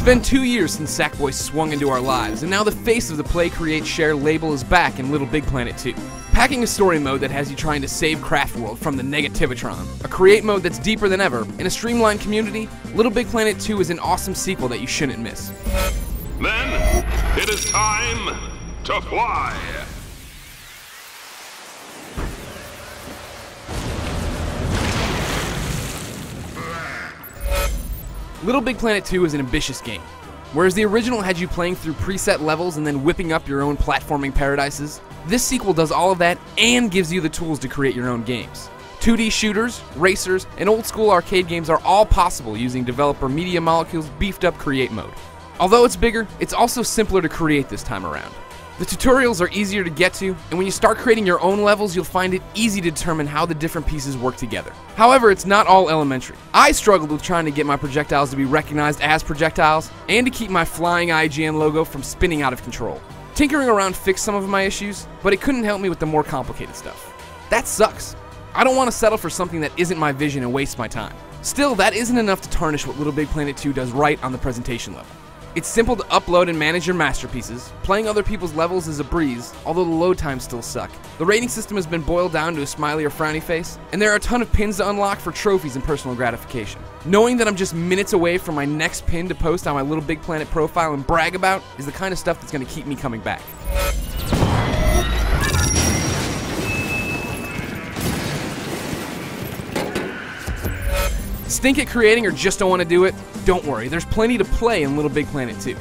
been 2 years since Sackboy swung into our lives, and now the face of the Play, Create, Share label is back in LittleBigPlanet 2. Packing a story mode that has you trying to save Craftworld from the Negativitron, a create mode that's deeper than ever, and a streamlined community, LittleBigPlanet 2 is an awesome sequel that you shouldn't miss. Then, it is time to fly! LittleBigPlanet 2 is an ambitious game. Whereas the original had you playing through preset levels and then whipping up your own platforming paradises, this sequel does all of that and gives you the tools to create your own games. 2D shooters, racers, and old school arcade games are all possible using developer Media Molecule's beefed up create mode. Although it's bigger, it's also simpler to create this time around. The tutorials are easier to get to, and when you start creating your own levels, you'll find it easy to determine how the different pieces work together. However, it's not all elementary. I struggled with trying to get my projectiles to be recognized as projectiles, and to keep my flying IGN logo from spinning out of control. Tinkering around fixed some of my issues, but it couldn't help me with the more complicated stuff. That sucks. I don't want to settle for something that isn't my vision and waste my time. Still, that isn't enough to tarnish what LittleBigPlanet 2 does right on the presentation level. It's simple to upload and manage your masterpieces. Playing other people's levels is a breeze, although the load times still suck. The rating system has been boiled down to a smiley or frowny face, and there are a ton of pins to unlock for trophies and personal gratification. Knowing that I'm just minutes away from my next pin to post on my LittleBigPlanet profile and brag about is the kind of stuff that's going to keep me coming back. Stink at creating or just don't want to do it? Don't worry, there's plenty to play in LittleBigPlanet 2.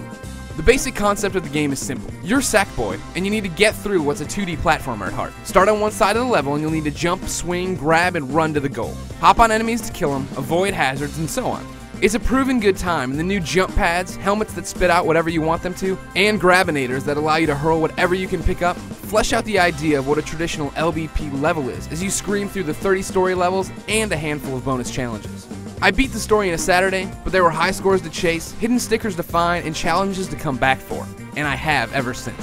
The basic concept of the game is simple. You're Sackboy, and you need to get through what's a 2D platformer at heart. Start on one side of the level, and you'll need to jump, swing, grab, and run to the goal. Hop on enemies to kill them, avoid hazards, and so on. It's a proven good time, and the new jump pads, helmets that spit out whatever you want them to, and grabinators that allow you to hurl whatever you can pick up, flesh out the idea of what a traditional LBP level is as you scream through the 30 story levels and a handful of bonus challenges. I beat the story in a Saturday, but there were high scores to chase, hidden stickers to find, and challenges to come back for, and I have ever since.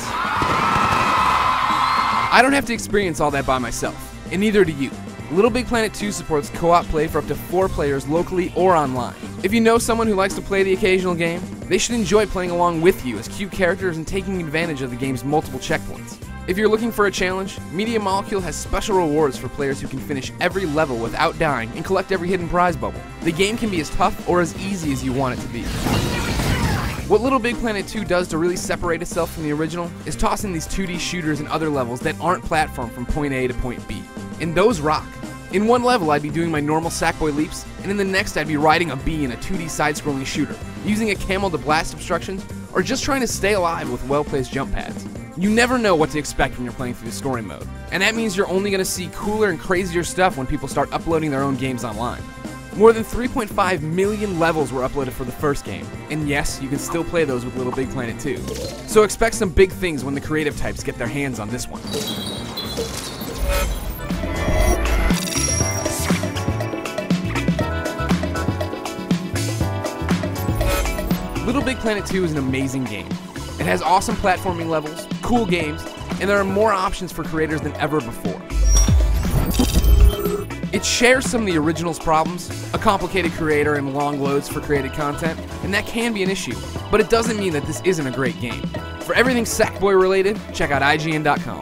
I don't have to experience all that by myself, and neither do you. LittleBigPlanet 2 supports co-op play for up to 4 players locally or online. If you know someone who likes to play the occasional game, they should enjoy playing along with you as cute characters and taking advantage of the game's multiple checkpoints. If you're looking for a challenge, Media Molecule has special rewards for players who can finish every level without dying and collect every hidden prize bubble. The game can be as tough or as easy as you want it to be. What LittleBigPlanet 2 does to really separate itself from the original is toss in these 2D shooters and other levels that aren't platformed from point A to point B. And those rock. In one level, I'd be doing my normal Sackboy leaps, and in the next, I'd be riding a bee in a 2D side-scrolling shooter, using a camel to blast obstructions, or just trying to stay alive with well-placed jump pads. You never know what to expect when you're playing through the story mode, and that means you're only going to see cooler and crazier stuff when people start uploading their own games online. More than 3.5 million levels were uploaded for the first game, and yes, you can still play those with LittleBigPlanet 2. So expect some big things when the creative types get their hands on this one. LittleBigPlanet 2 is an amazing game. It has awesome platforming levels, cool games, and there are more options for creators than ever before. It shares some of the original's problems, a complicated creator and long loads for created content, and that can be an issue, but it doesn't mean that this isn't a great game. For everything Sackboy related, check out IGN.com.